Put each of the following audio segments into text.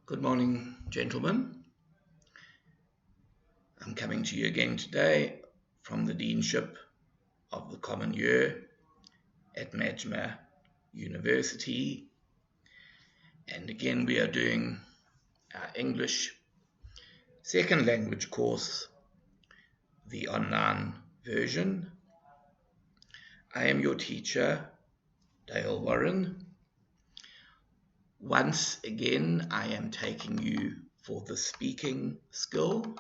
Good morning, gentlemen. I'm coming to you again today from the Deanship of the Common Year at Majma University. And again, we are doing our English second language course, the online version. I am your teacher, Dale Warren. Once again, I am taking you for the speaking skill.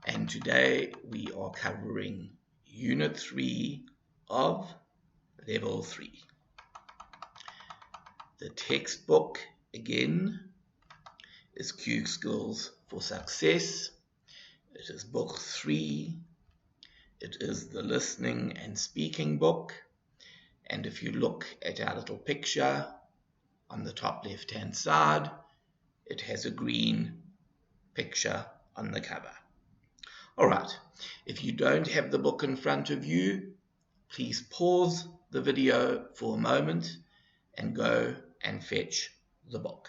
And today we are covering Unit 3 of Level 3. The textbook, again, is Q Skills for Success. It is Book 3. It is the listening and speaking book. And if you look at our little picture on the top left-hand side, it has a green picture on the cover. All right, if you don't have the book in front of you, please pause the video for a moment and go and fetch the book.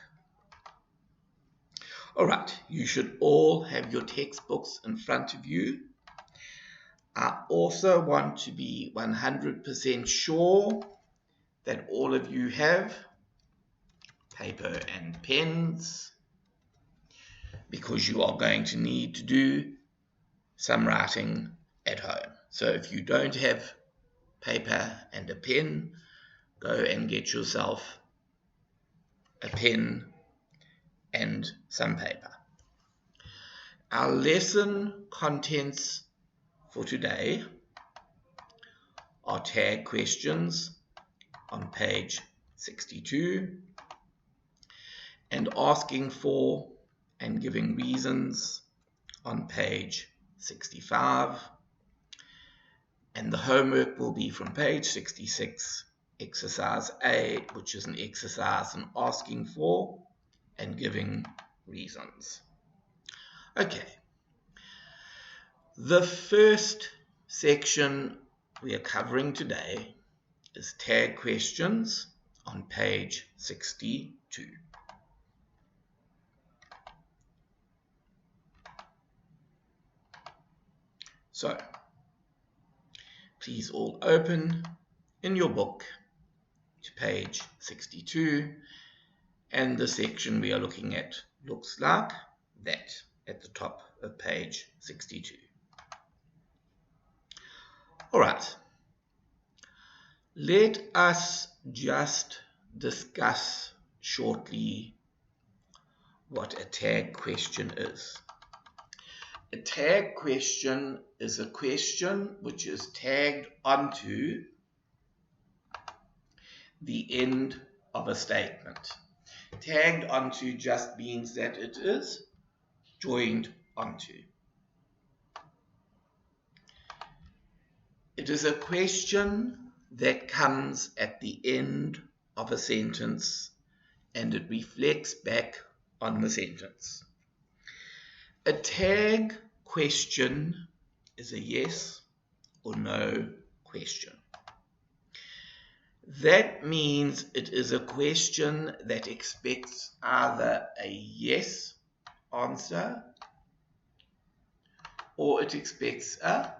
All right, you should all have your textbooks in front of you. I also want to be 100% sure that all of you have paper and pens, because you are going to need to do some writing at home. So if you don't have paper and a pen, go and get yourself a pen and some paper. Our lesson contents for today are tag questions on page 62 and asking for and giving reasons on page 65, and the homework will be from page 66, exercise A, which is an exercise in asking for and giving reasons. Okay, the first section we are covering today is tag questions on page 62. So, please all open in your book to page 62, and the section we are looking at looks like that at the top of page 62. All right, let us just discuss shortly what a tag question is. A tag question is a question which is tagged onto the end of a statement. Tagged onto just means that it is joined onto. It is a question that comes at the end of a sentence and it reflects back on the sentence. A tag question is a yes or no question. That means it is a question that expects either a yes answer or it expects a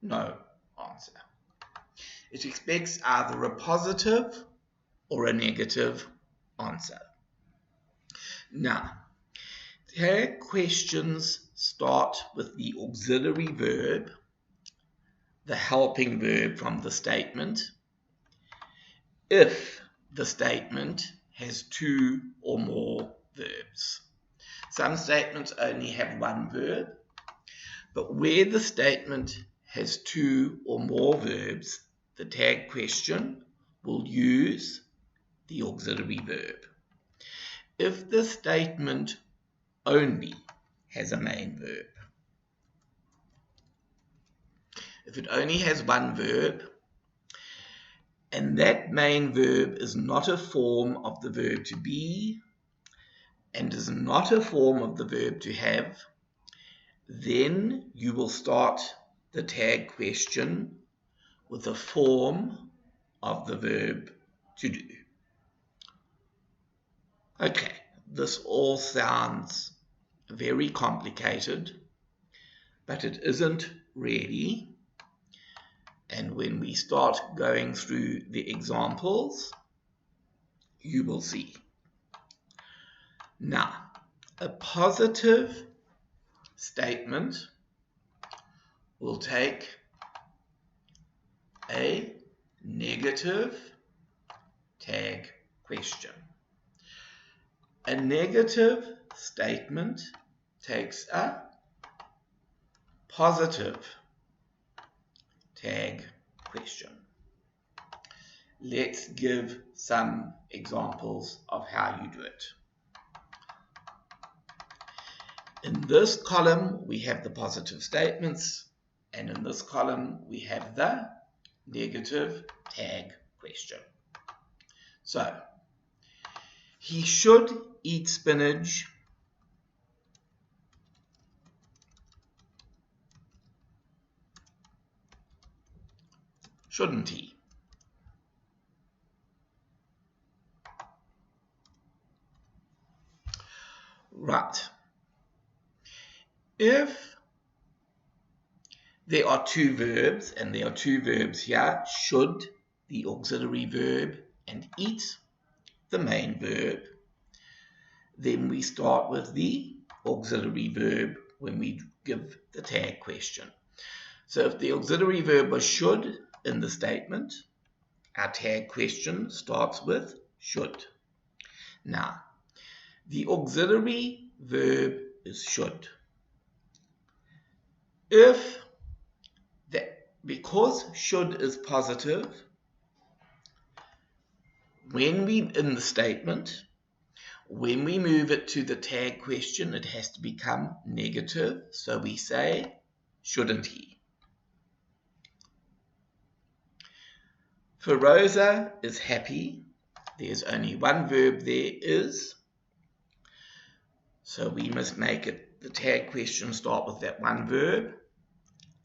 no answer. It expects either a positive or a negative answer. Now, tag questions start with the auxiliary verb, the helping verb from the statement, if the statement has two or more verbs. Some statements only have one verb, but where the statement has two or more verbs, the tag question will use the auxiliary verb. If the statement only has a main verb, if it only has one verb, and that main verb is not a form of the verb to be, and is not a form of the verb to have, then you will start the tag question with a form of the verb to do. Okay, this all sounds very complicated, but it isn't really. And when we start going through the examples, you will see. Now, a positive statement will take a negative tag question. A negative statement takes a positive tag question. Let's give some examples of how you do it. In this column, we have the positive statements, and in this column, we have the negative tag question. So, he should eat spinach. Shouldn't he? Right. If there are two verbs, and there are two verbs here, should, the auxiliary verb, and eat, the main verb, then we start with the auxiliary verb when we give the tag question. So if the auxiliary verb was should in the statement, our tag question starts with should. Now, the auxiliary verb is should. Because should is positive, when we, in the statement, when we move it to the tag question, it has to become negative. So we say, shouldn't he? Feroza is happy. There's only one verb there, is. So we must make it, the tag question start with that one verb.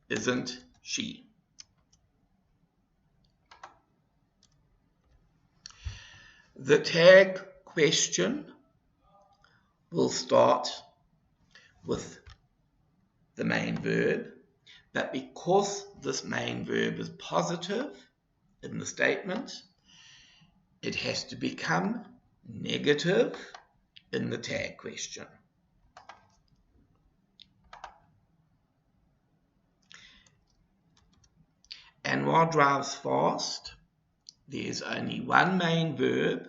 Isn't she? The tag question will start with the main verb, but because this main verb is positive in the statement, it has to become negative in the tag question. Anwar drives fast. There's only one main verb,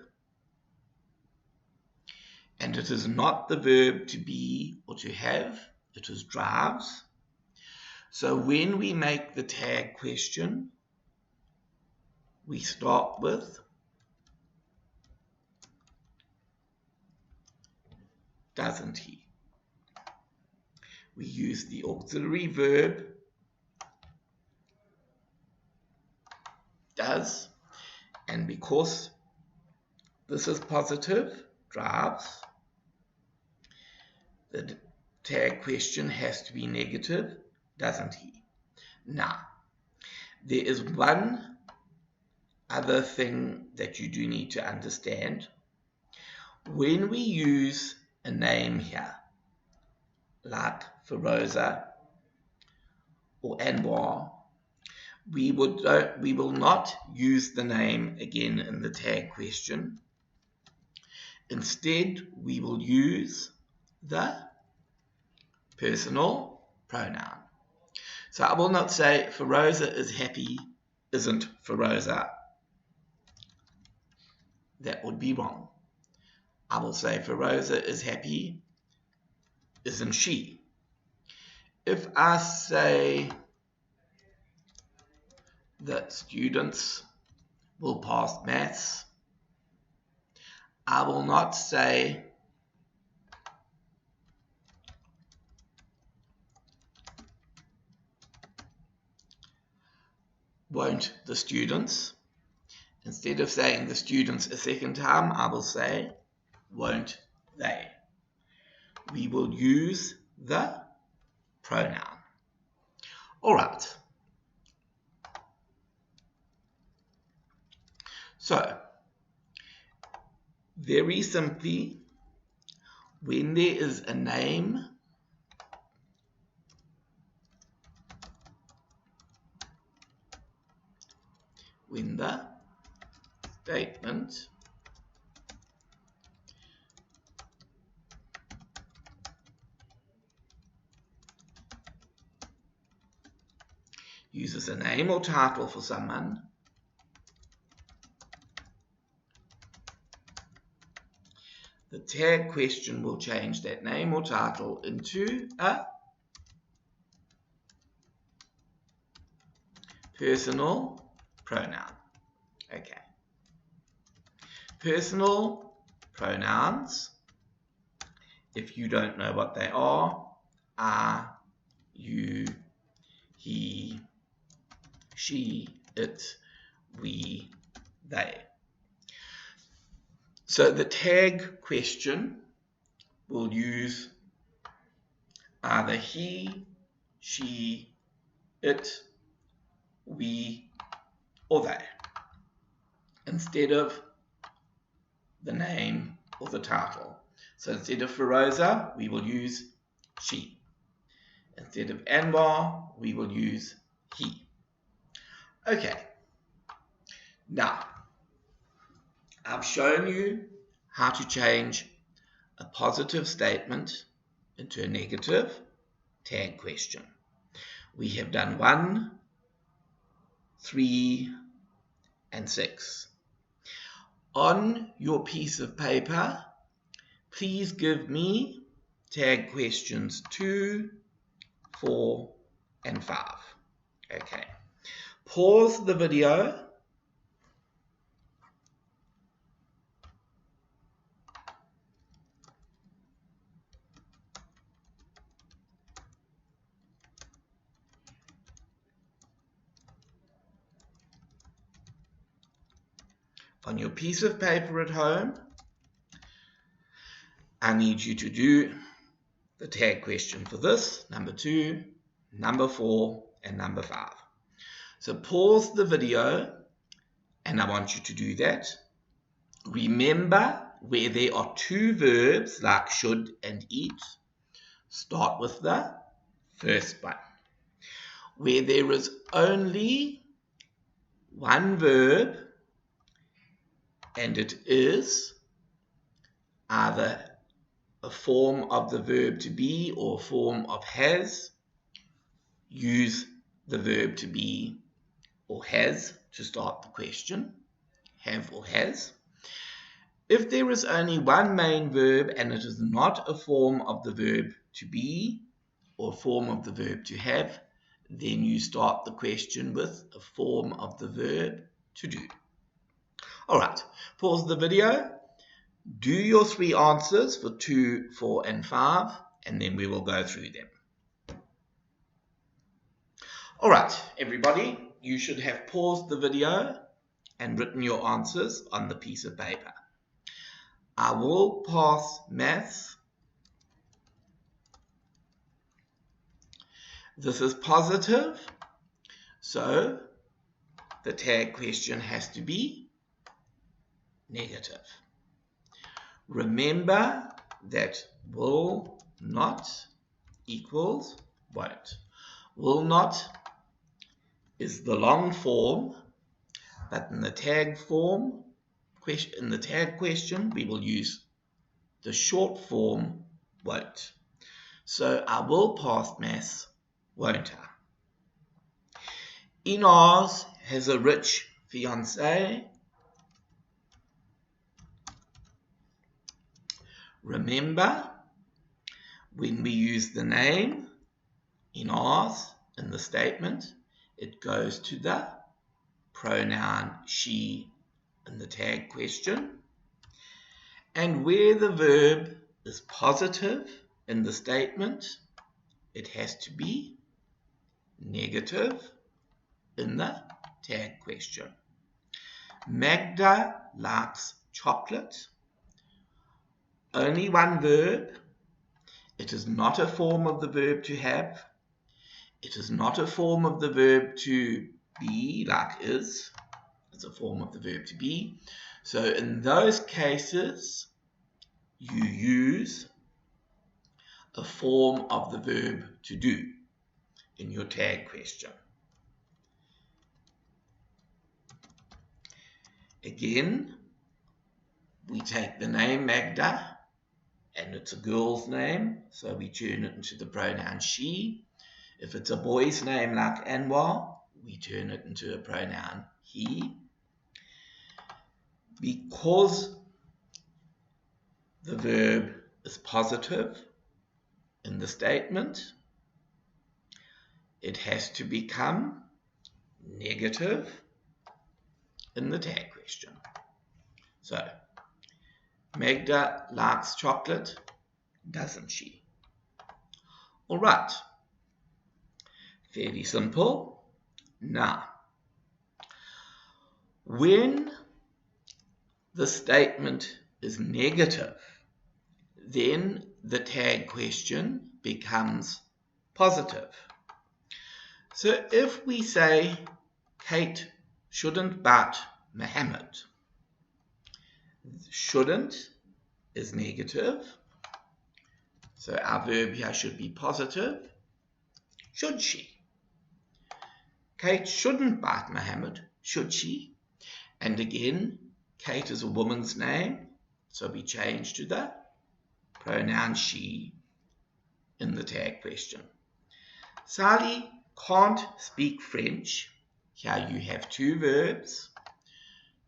and it is not the verb to be or to have, it is drives. So when we make the tag question, we start with doesn't he? We use the auxiliary verb does, and because this is positive, drives, the tag question has to be negative, doesn't he? Now, there is one other thing that you do need to understand. When we use a name here, like Feroza or Anwar, we will not use the name again in the tag question. Instead, we will use the personal pronoun. So I will not say Feroza is happy, isn't Feroza. That would be wrong. I will say Feroza is happy, isn't she? If I say that students will pass maths, I will not say won't the students. Instead of saying the students a second time, I will say won't they. We will use the pronoun. All right. So, very simply, when there is a name when the statement uses a name or title for someone, the tag question will change that name or title into a personal pronoun. Okay. Personal pronouns, if you don't know what they are you, he, she, it, we, they. So the tag question will use either he, she, it, we, or they, instead of the name or the title. So instead of Feroza, we will use she. Instead of Anwar, we will use he. Okay. Now, I've shown you how to change a positive statement into a negative tag question. We have done 1, 3, and 6. On your piece of paper, please give me tag questions 2, 4, and 5. Okay. Pause the video. On your piece of paper at home, I need you to do the tag question for this, number 2, number 4, and number 5. So pause the video, and I want you to do that. Remember, where there are 2 verbs like should and eat, start with the first one. Where there is only 1 verb, and it is either a form of the verb to be or a form of has, use the verb to be or has to start the question, have or has. If there is only 1 main verb and it is not a form of the verb to be or a form of the verb to have, then you start the question with a form of the verb to do. All right, pause the video. Do your 3 answers for 2, 4, and 5, and then we will go through them. All right, everybody, you should have paused the video and written your answers on the piece of paper. I will pass maths. This is positive, so the tag question has to be negative. Remember that will not equals won't. Will not is the long form, but in the tag form, in the tag question, we will use the short form won't. So I will pass maths, won't I? Inaz has a rich fiancé. Remember, when we use the name Inaz in the statement, it goes to the pronoun she in the tag question. And where the verb is positive in the statement, it has to be negative in the tag question. Magda likes chocolate. Only 1 verb. It is not a form of the verb to have. It is not a form of the verb to be, like is. It's a form of the verb to be. So in those cases, you use a form of the verb to do in your tag question. Again, we take the name Magda, and it's a girl's name, so we turn it into the pronoun she. If it's a boy's name like Anwar, we turn it into a pronoun he. Because the verb is positive in the statement, it has to become negative in the tag question. So, Magda likes chocolate, doesn't she? All right. Fairly simple. Now, when the statement is negative, then the tag question becomes positive. So if we say Kate shouldn't bite Mohammed, shouldn't is negative, so our verb here should be positive. Should she? Kate shouldn't bite Mohammed, should she? And again, Kate is a woman's name, so we change to the pronoun she in the tag question. Sally can't speak French. Here you have two verbs,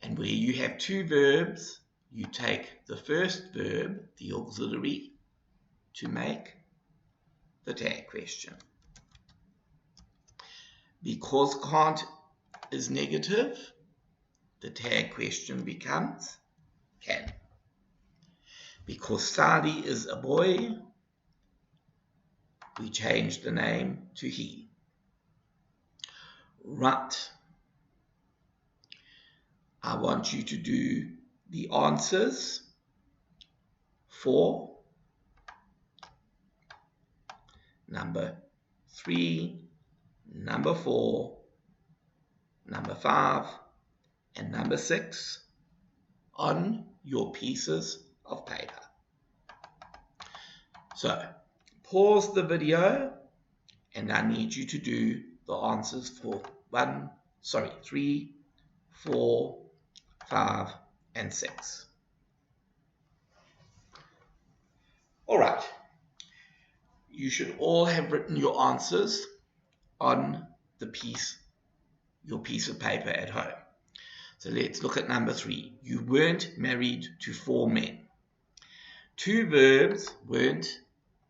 and where you have two verbs, you take the first verb, the auxiliary, to make the tag question. Because can't is negative, the tag question becomes can. Because Sally is a boy, we change the name to he. Right. I want you to do the answers for number 3, number 4, number 5, and number 6 on your pieces of paper. So, pause the video, and I need you to do the answers for 3, 4, 5, and 6. All right. You should all have written your answers on your piece of paper at home. So let's look at number 3. You weren't married to 4 men. 2 verbs, weren't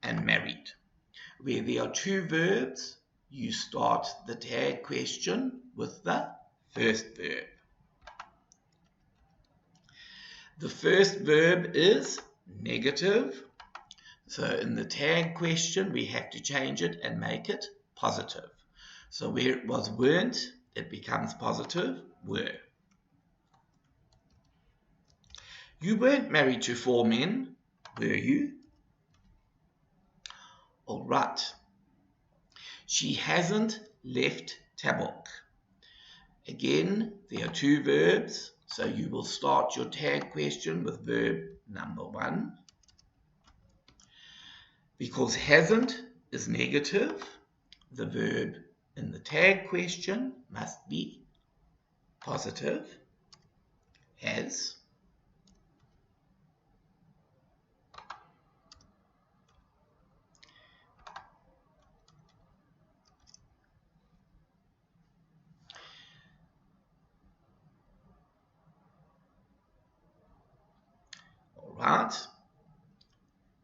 and married. Where there are 2 verbs, you start the tag question with the first verb. The first verb is negative. So in the tag question, we have to change it and make it positive. So where it was weren't, it becomes positive, were. You weren't married to 4 men, were you? All right. She hasn't left Tabuk. Again, there are 2 verbs, so you will start your tag question with verb number 1. Because hasn't is negative, the verb in the tag question must be positive, has. All right.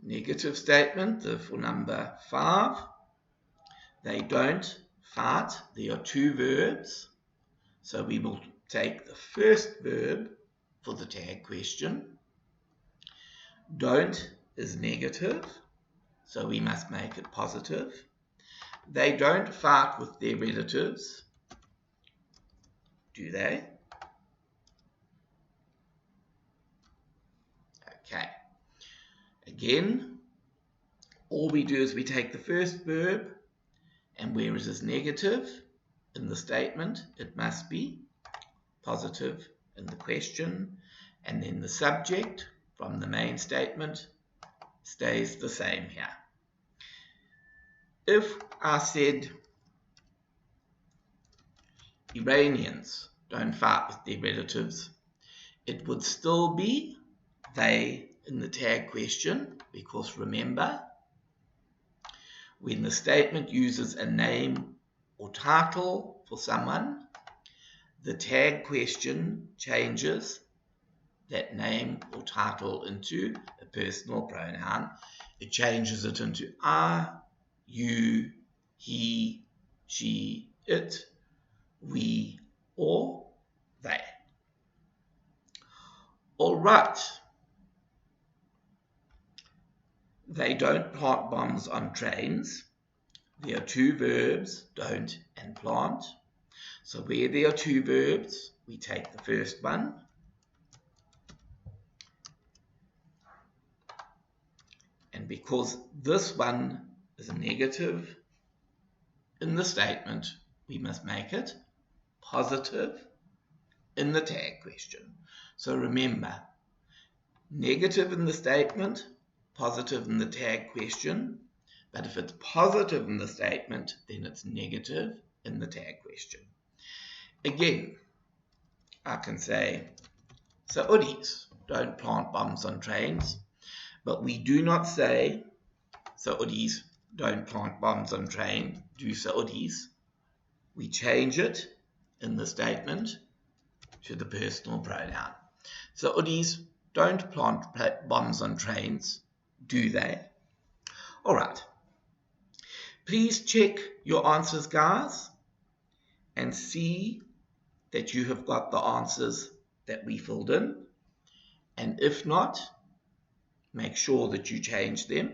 Negative statement for number 5. They don't fight. There are 2 verbs. So we will take the first verb for the tag question. Don't is negative, so we must make it positive. They don't fight with their relatives, do they? Okay. Again, all we do is we take the first verb, and where it is negative in the statement, it must be positive in the question, and then the subject from the main statement stays the same here. if I said Iranians don't fight with their relatives, it would still be they in the tag question, because remember, when the statement uses a name or title for someone, the tag question changes that name or title into a personal pronoun. It changes it into I, you, he, she, it, we, or they. All right. They don't plant bombs on trains. There are two verbs, don't and plant. So where there are two verbs, we take the first one. And because this one is a negative in the statement, we must make it positive in the tag question. So remember, negative in the statement, positive in the tag question. But if it's positive in the statement, then it's negative in the tag question. Again, I can say, Saudis don't plant bombs on trains, but we do not say Saudis don't plant bombs on trains, do Saudis. We change it in the statement to the personal pronoun. Saudis don't plant bombs on trains, do they? All right. Please check your answers, guys, and see that you have got the answers that we filled in. And if not, make sure that you change them.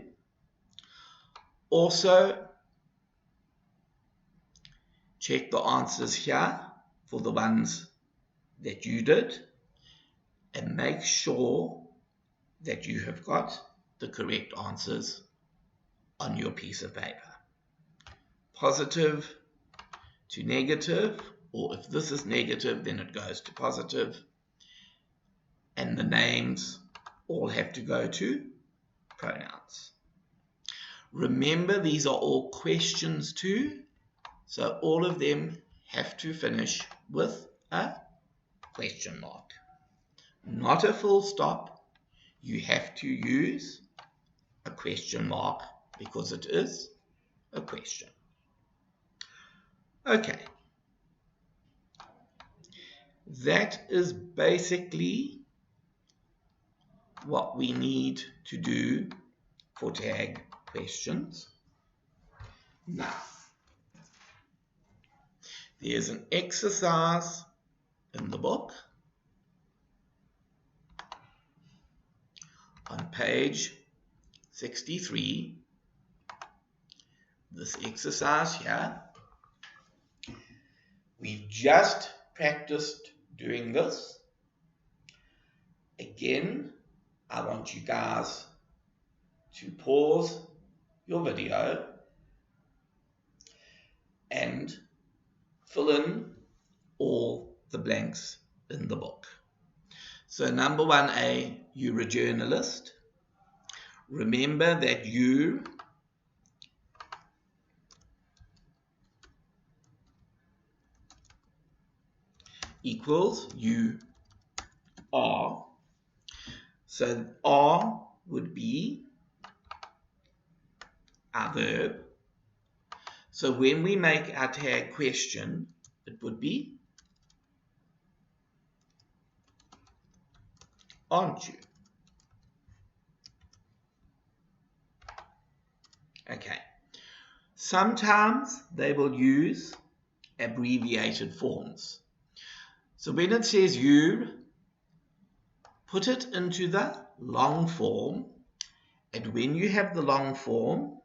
Also, check the answers here for the ones that you did, and make sure that you have got the correct answers on your piece of paper. Positive to negative, or if this is negative, then it goes to positive. And the names all have to go to pronouns. Remember, these are all questions too, so all of them have to finish with a question mark. Not a full stop. You have to use a question mark because it is a question. Okay. That is basically what we need to do for tag questions. Now, there's an exercise in the book on page 63. This exercise here, we've just practiced doing this. Again, I want you guys to pause your video and fill in all the blanks in the book. So number 1A, you're a journalist. Remember that you equals you are. So are would be our verb. So when we make our tag question, it would be, aren't you? Okay. Sometimes they will use abbreviated forms. So when it says you, put it into the long form, and when you have the long form,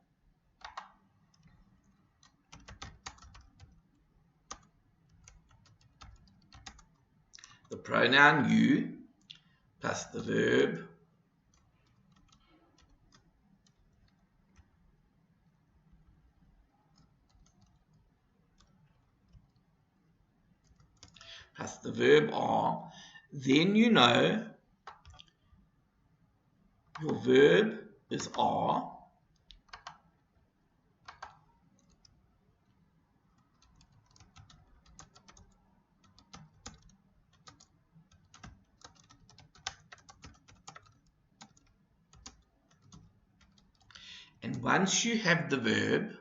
the pronoun you plus the verb plus the verb are, then you know your verb is are, And once you have the verb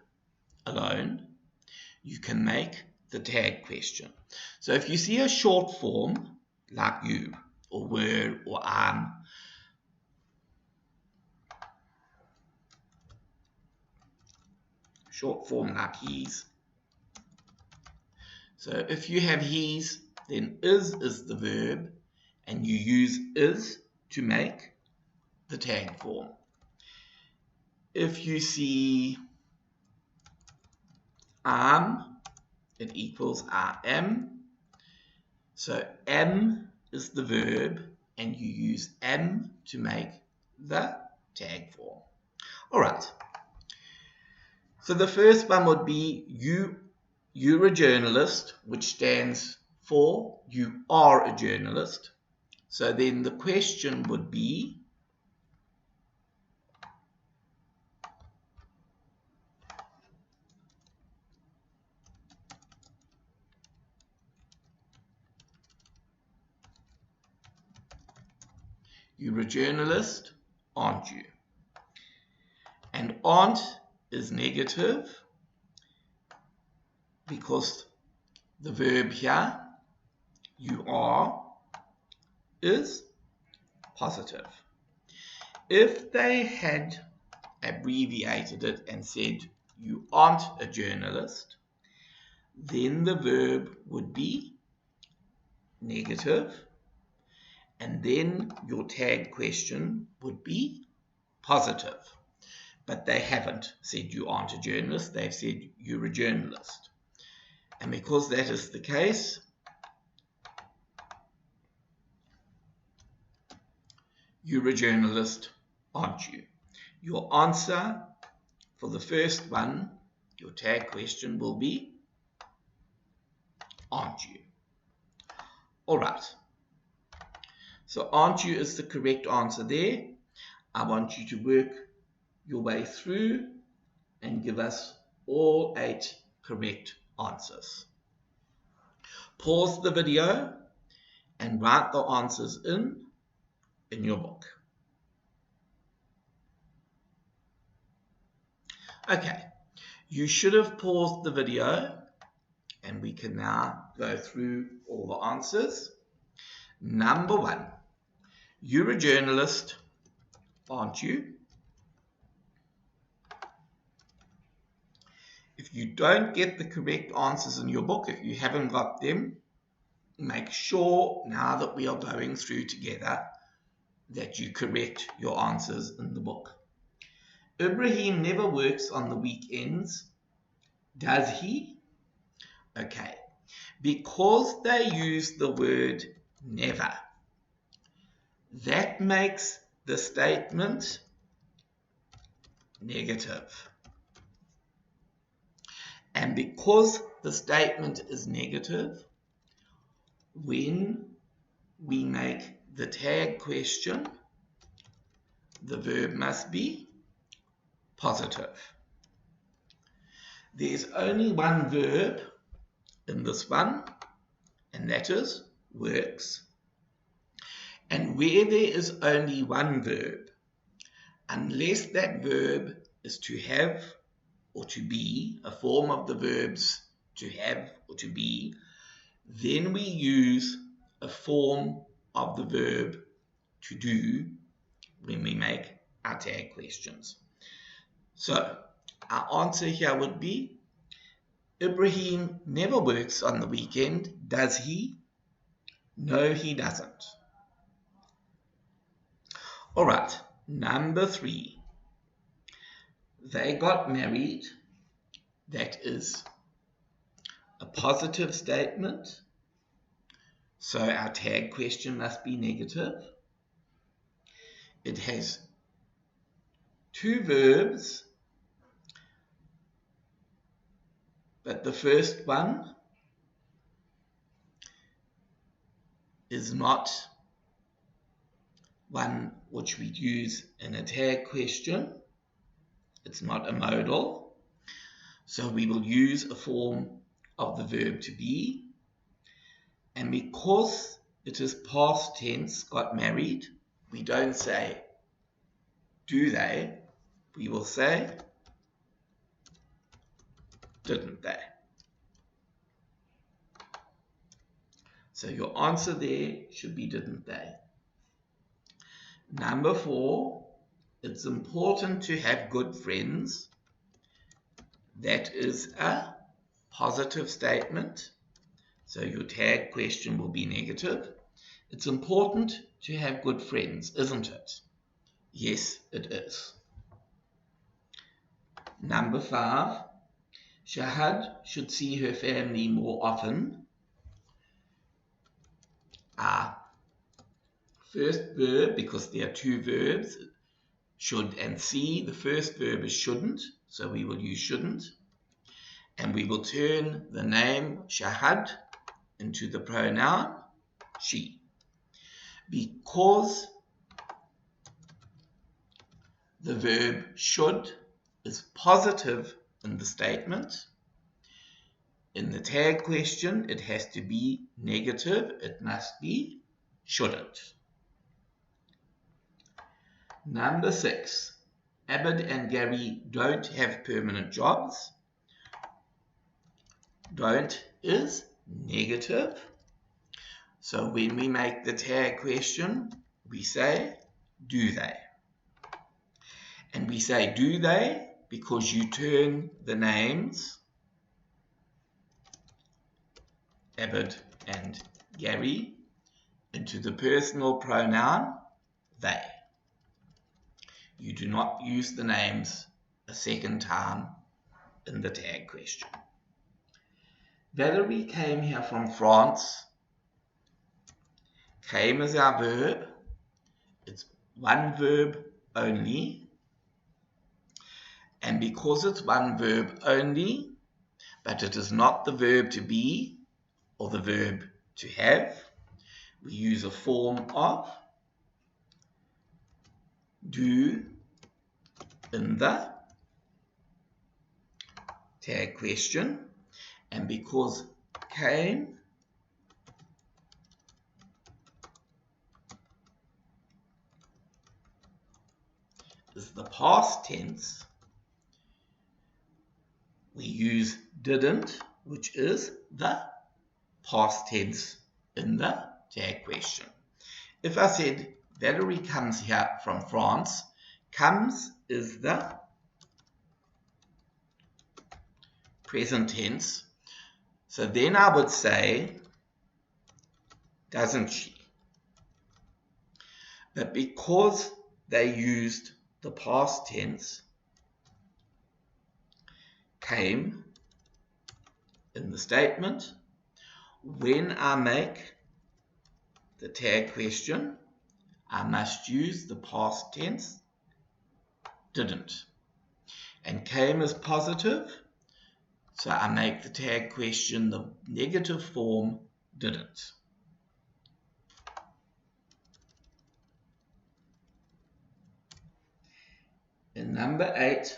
alone, you can make the tag question. So if you see a short form like you, or were, or short form like he's. So if you have he's, then is the verb, and you use is to make the tag form. If you see it equals I am. So am is the verb, and you use am to make the tag form. All right. So the first one would be you're a journalist, which stands for you are a journalist. So then the question would be, you're a journalist, aren't you? And aren't is negative because the verb here, you are, is positive. If they had abbreviated it and said you aren't a journalist, then the verb would be negative, and then your tag question would be positive. But they haven't said you aren't a journalist, they've said you're a journalist. And because that is the case, you're a journalist, aren't you? Your answer for the first one, your tag question, will be aren't you? All right. So aren't you is the correct answer there. I want you to work your way through and give us all 8 correct answers. Pause the video and write the answers in your book. Okay, you should have paused the video and we can now go through all the answers. Number 1, you're a journalist, aren't you? If you don't get the correct answers in your book, if you haven't got them, make sure now that we are going through together that you correct your answers in the book. Ibrahim never works on the weekends, does he? Okay, because they use the word never, that makes the statement negative. And because the statement is negative, when we make the tag question, the verb must be positive. There's only one verb in this one, and that is works. And where there is only one verb, unless that verb is to have or to be, a form of the verbs to have or to be, then we use a form of the verb to do when we make our tag questions. So our answer here would be, Ibrahim never works on the weekend, does he? No, he doesn't. All right, number 3. They got married. That is a positive statement. So our tag question must be negative. It has 2 verbs, but the first one is not one which we use in a tag question. It's not a modal. So we will use a form of the verb to be. And because it is past tense, got married, we don't say, do they? we will say, didn't they? So your answer there should be didn't they. Number 4, it's important to have good friends. That is a positive statement. So your tag question will be negative. It's important to have good friends, isn't it? Yes, it is. Number 5, Shahad should see her family more often. First verb, because there are 2 verbs, should and see. The first verb is shouldn't, so we will use shouldn't. And we will turn the name Shahad into the pronoun she. Because the verb should is positive in the statement, in the tag question it has to be negative. It must be shouldn't. Number 6, Abid and Gary don't have permanent jobs. Don't is negative. So when we make the tag question, we say, do they? And we say, do they? Because you turn the names, Abid and Gary, into the personal pronoun, they. You do not use the names a second time in the tag question. Valerie came here from France. Came is our verb. It's one verb only. And because it's one verb only, but it is not the verb to be or the verb to have, we use a form of do in the tag question. And because came is the past tense, we use didn't, which is the past tense in the tag question. If I said Valerie comes here from France, comes is the present tense. So then I would say, doesn't she? But because they used the past tense, came in the statement, when I make the tag question, I must use the past tense, didn't. And came is positive, so I make the tag question the negative form, didn't. In number 8,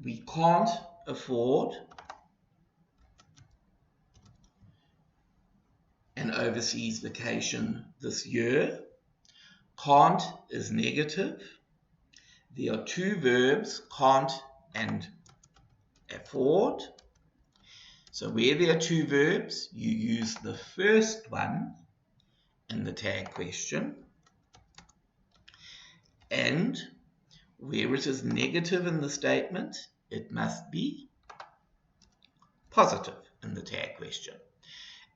we can't afford an overseas vacation this year. Can't is negative. There are 2 verbs, can't and afford. So where there are 2 verbs, you use the first one in the tag question. And where it is negative in the statement, it must be positive in the tag question.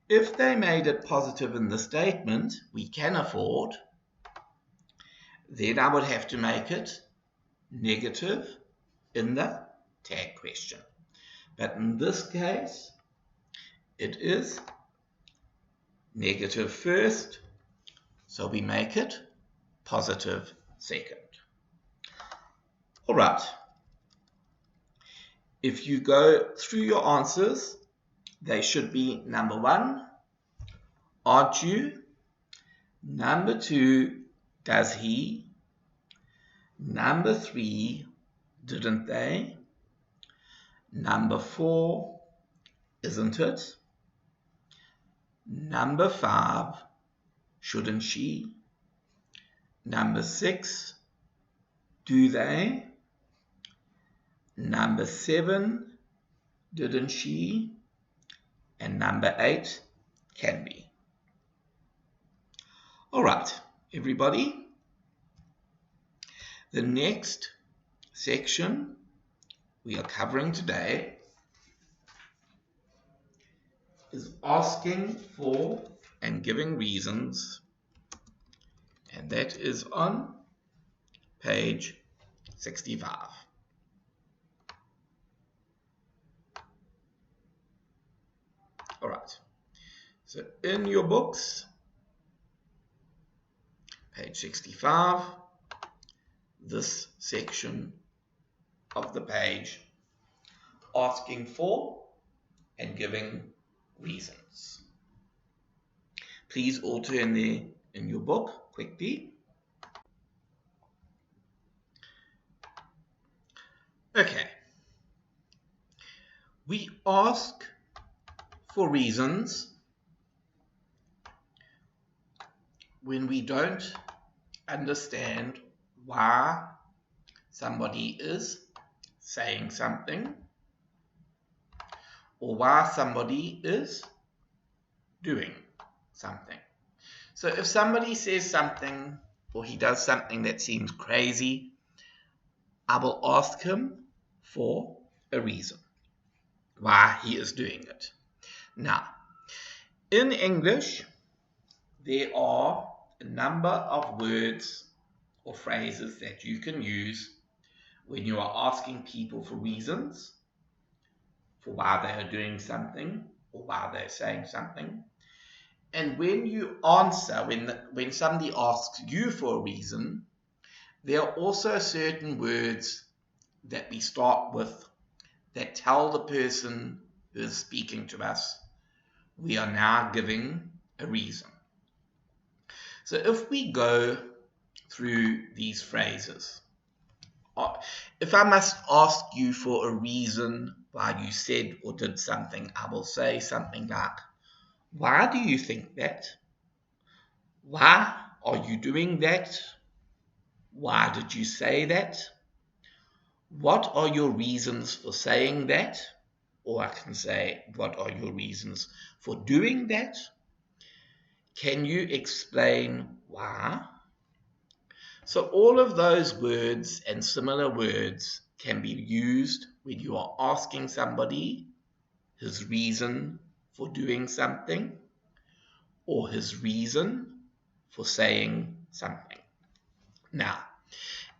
If they made it positive in the statement, we can afford, then I would have to make it negative in the tag question. But in this case, it is negative first, so we make it positive second. All right. If you go through your answers, they should be number 1, aren't you? Number 2, does he? Number 3, didn't they? Number 4, isn't it? Number 5, shouldn't she? Number 6, do they? Number 7, didn't she? And number 8, can be. All right, everybody. The next section we are covering today is asking for and giving reasons, and that is on page 65. All right, so in your books, page 65, this section of the page, asking for and giving reasons. Please all turn there in your book quickly. Okay. We ask for reasons when we don't understand why somebody is saying something or why somebody is doing something. So if somebody says something or he does something that seems crazy, I will ask him for a reason why he is doing it. Now, in English, there are a number of words or phrases that you can use when you are asking people for reasons for why they are doing something or why they're saying something. And when you answer, when somebody asks you for a reason, there are also certain words that we start with that tell the person who is speaking to us we are now giving a reason. So if we go through these phrases, if I must ask you for a reason why you said or did something, I will say something like, why do you think that? Why are you doing that? Why did you say that? What are your reasons for saying that? Or I can say, what are your reasons for doing that? Can you explain why? So all of those words and similar words can be used when you are asking somebody his reason for doing something or his reason for saying something. Now,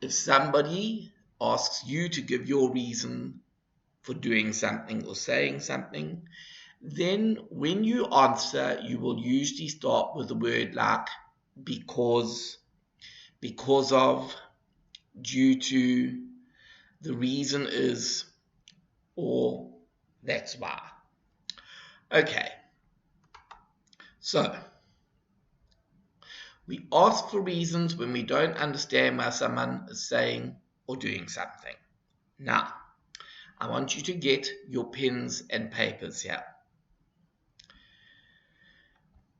if somebody asks you to give your reason for doing something or saying something, then when you answer, you will usually start with a word like because of, due to, the reason is, or that's why. Okay, so we ask for reasons when we don't understand why someone is saying or doing something. Now, I want you to get your pens and papers here.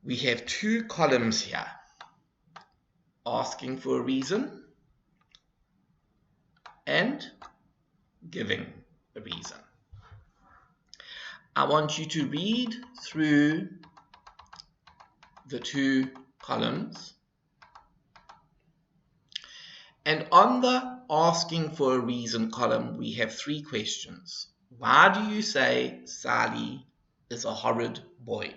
We have 2 columns here. Asking for a reason and giving a reason. I want you to read through the 2 columns, and on the asking for a reason column we have 3 questions. Why do you say Sali is a horrid boy?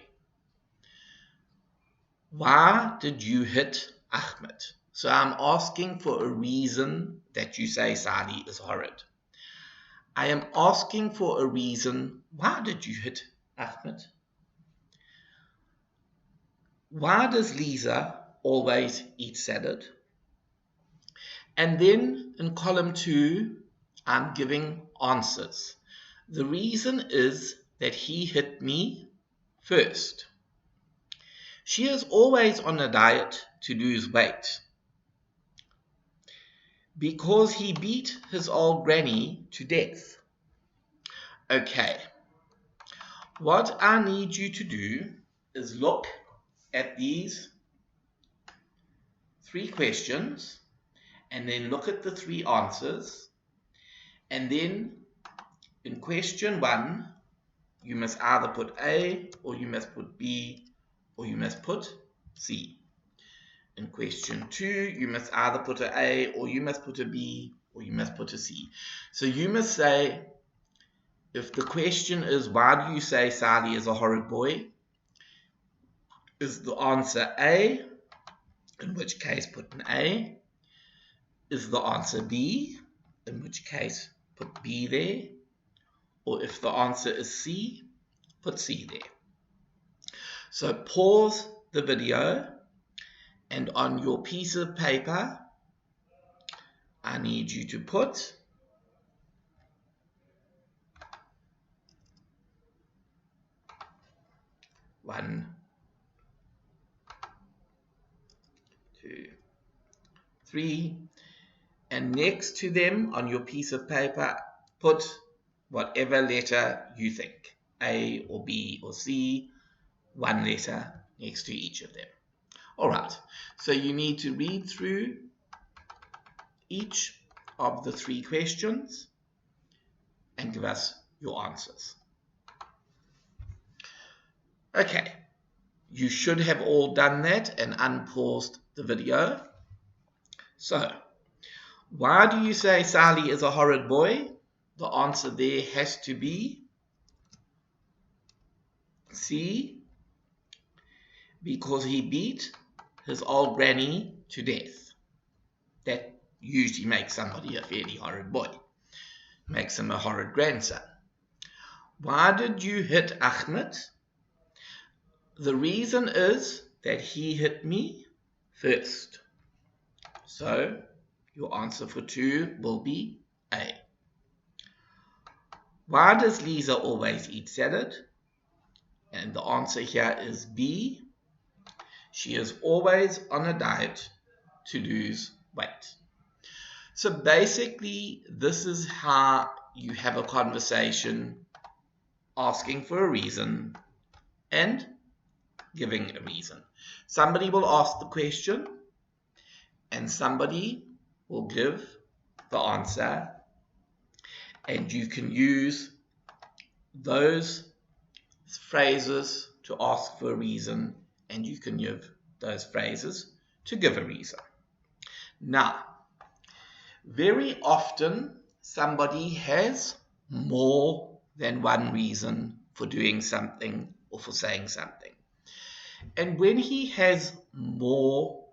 Why did you hit Ahmed? So I'm asking for a reason that you say Sali is horrid. I am asking for a reason. Why did you hit Ahmed? Why does Lisa always eat salad? And then in column 2, I'm giving answers. The reason is that he hit me first. She is always on a diet to lose weight. Because he beat his old granny to death. Okay. What I need you to do is look at these 3 questions and then look at the 3 answers and then In question 1, you must either put A, or you must put B, or you must put C. In question 2, you must either put an A, or you must put a B, or you must put a C. So you must say, if the question is, why do you say Sally is a horrid boy? Is the answer A, in which case put an A? Is the answer B, in which case put B there? Or if the answer is C, put C there. So pause the video, and on your piece of paper, I need you to put 1, 2, 3, and next to them on your piece of paper, put whatever letter you think, A or B or C, one letter next to each of them. All right, so you need to read through each of the 3 questions and give us your answers. Okay, you should have all done that and unpaused the video. So, why do you say Sally is a horrid boy? The answer there has to be C, because he beat his old granny to death. That usually makes somebody a fairly horrid boy. Makes him a horrid grandson. Why did you hit Ahmed? The reason is that he hit me first. So, your answer for 2 will be A. Why does Lisa always eat salad? And the answer here is B. She is always on a diet to lose weight. So basically, this is how you have a conversation, asking for a reason and giving a reason. Somebody will ask the question and somebody will give the answer, and you can use those phrases to ask for a reason, and you can use those phrases to give a reason. Now, very often somebody has more than one reason for doing something or for saying something. And when he has more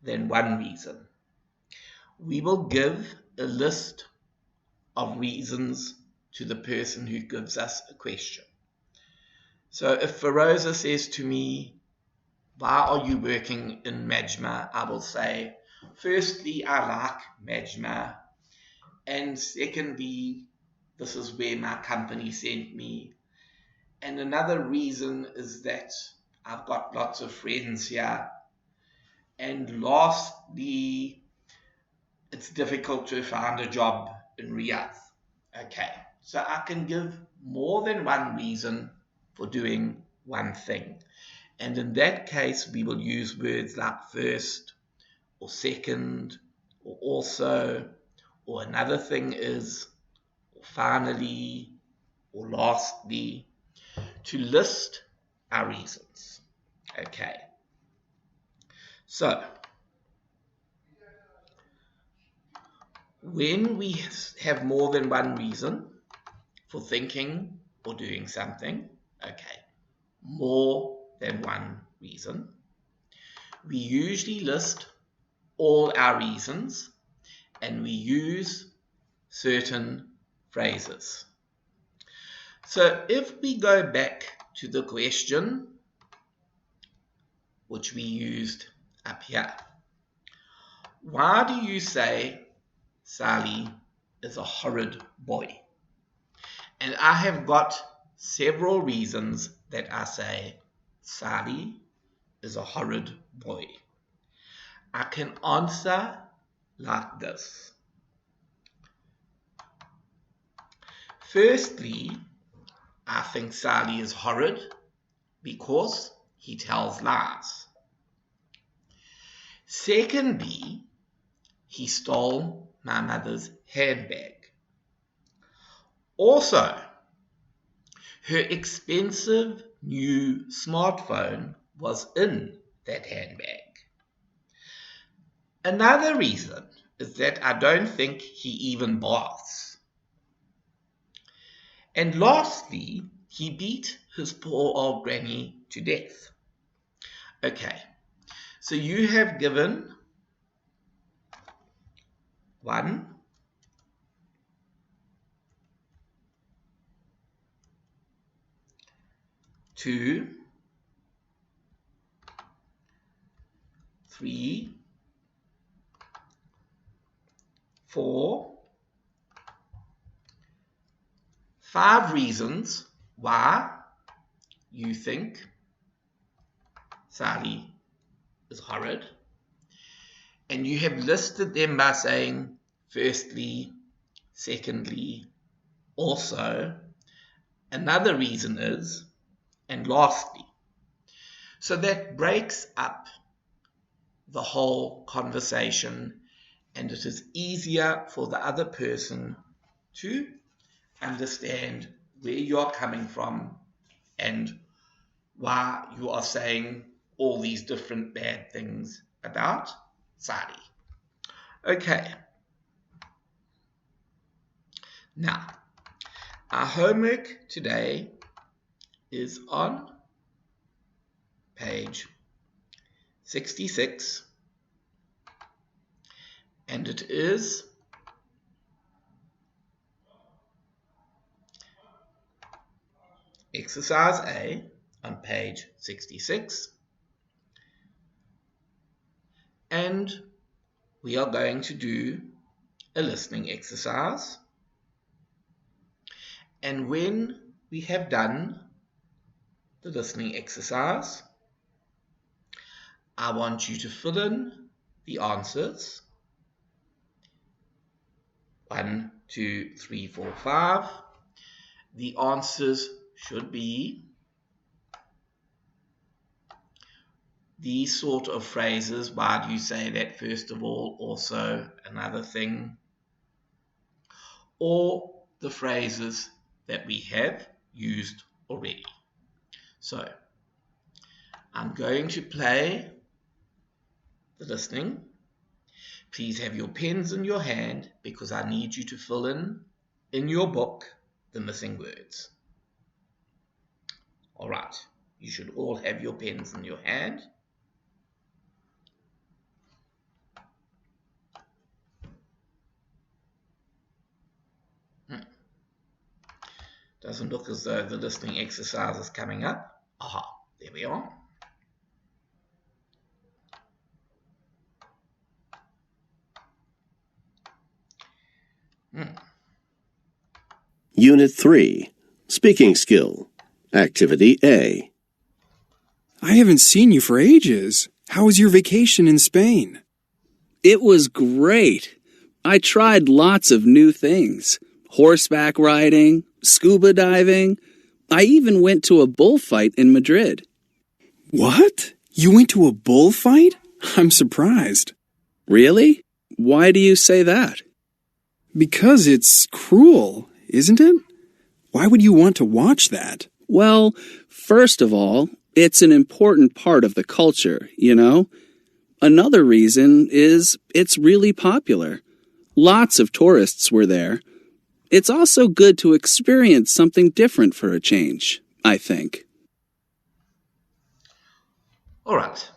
than one reason, we will give a list of reasons to the person who gives us a question. So if Feroza says to me, why are you working in Majma? I will say, firstly, I like Majma. And secondly, this is where my company sent me. And another reason is that I've got lots of friends here. And lastly, it's difficult to find a job in Riyadh. Okay, so I can give more than one reason for doing one thing. And in that case, we will use words like first, or second, or also, or another thing is, or finally, or lastly, to list our reasons. Okay, so when we have more than one reason for thinking or doing something, okay, more than one reason, we usually list all our reasons and we use certain phrases. So if we go back to the question which we used up here, why do you say Sally is a horrid boy? And I have got several reasons that I say Sally is a horrid boy. I can answer like this. Firstly, I think Sally is horrid because he tells lies. Secondly, he stole my mother's handbag. Also, her expensive new smartphone was in that handbag. Another reason is that I don't think he even baths. And lastly, he beat his poor old granny to death. Okay, so you have given 1, 2, 3, 4, 5 reasons why you think Sally is horrid. And you have listed them by saying, firstly, secondly, also, another reason is, and lastly. So that breaks up the whole conversation, and it is easier for the other person to understand where you are coming from and why you are saying all these different bad things about Sadi. Okay. Now, our homework today is on page 66, and it is exercise A on page 66, and we are going to do a listening exercise. And when we have done the listening exercise, I want you to fill in the answers. 1, 2, 3, 4, 5. The answers should be these sort of phrases. Why do you say that? First of all, also, another thing. Or the phrases that we have used already. So, I'm going to play the listening. Please have your pens in your hand because I need you to fill in your book the missing words. All right, you should all have your pens in your hand. Doesn't look as though the listening exercise is coming up. Aha, there we are. Unit 3, Speaking Skill, Activity A. I haven't seen you for ages. How was your vacation in Spain? It was great. I tried lots of new things. Horseback riding, scuba diving. I even went to a bullfight in Madrid. What? You went to a bullfight? I'm surprised. Really? Why do you say that? Because it's cruel, isn't it? Why would you want to watch that? Well, first of all, it's an important part of the culture, you know? Another reason is it's really popular. Lots of tourists were there. It's also good to experience something different for a change, I think. All right.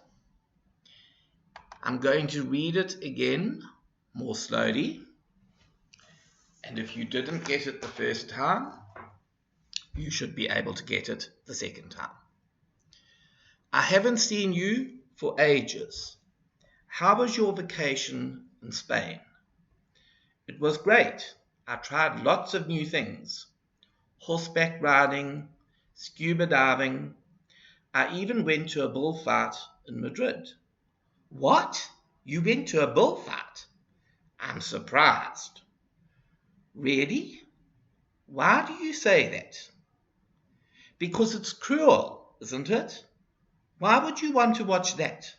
I'm going to read it again more slowly. And if you didn't get it the first time, you should be able to get it the second time. I haven't seen you for ages. How was your vacation in Spain? It was great. I tried lots of new things. Horseback riding, scuba diving. I even went to a bullfight in Madrid. What? You went to a bullfight? I'm surprised. Really? Why do you say that? Because it's cruel, isn't it? Why would you want to watch that?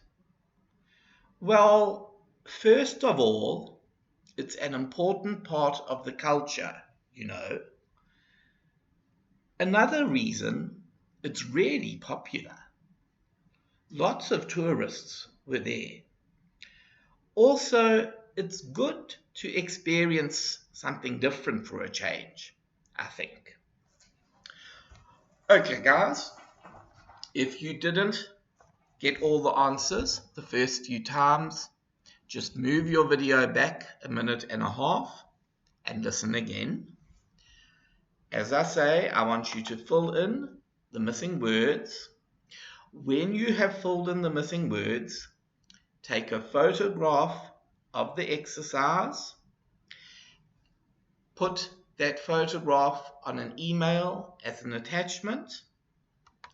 Well, first of all, it's an important part of the culture, you know. Another reason it's really popular. Lots of tourists were there. Also, it's good to experience something different for a change, I think. Okay, guys, if you didn't get all the answers the first few times, just move your video back a minute and a half and listen again. As I say, I want you to fill in the missing words. When you have filled in the missing words, take a photograph of the exercise, put that photograph on an email as an attachment,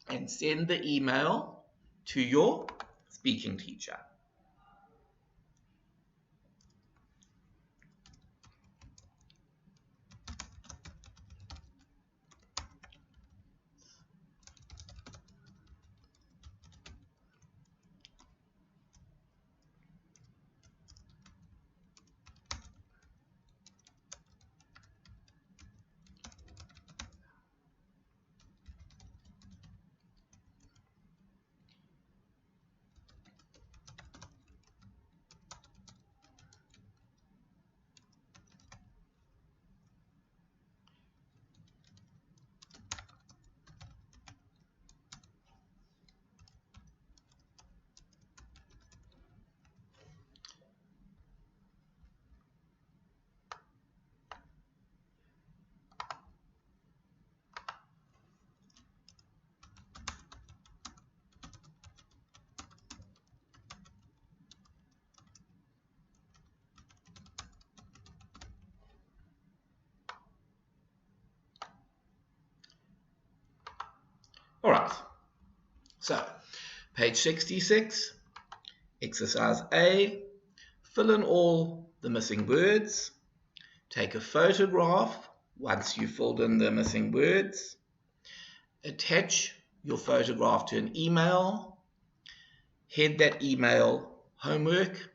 and send the email to your speaking teacher. All right, so page 66, exercise A, fill in all the missing words, take a photograph once you've filled in the missing words, attach your photograph to an email, head that email homework,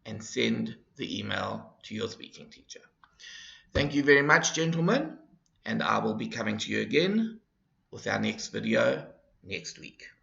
and send the email to your speaking teacher. Thank you very much, gentlemen, and I will be coming to you again with our next video next week.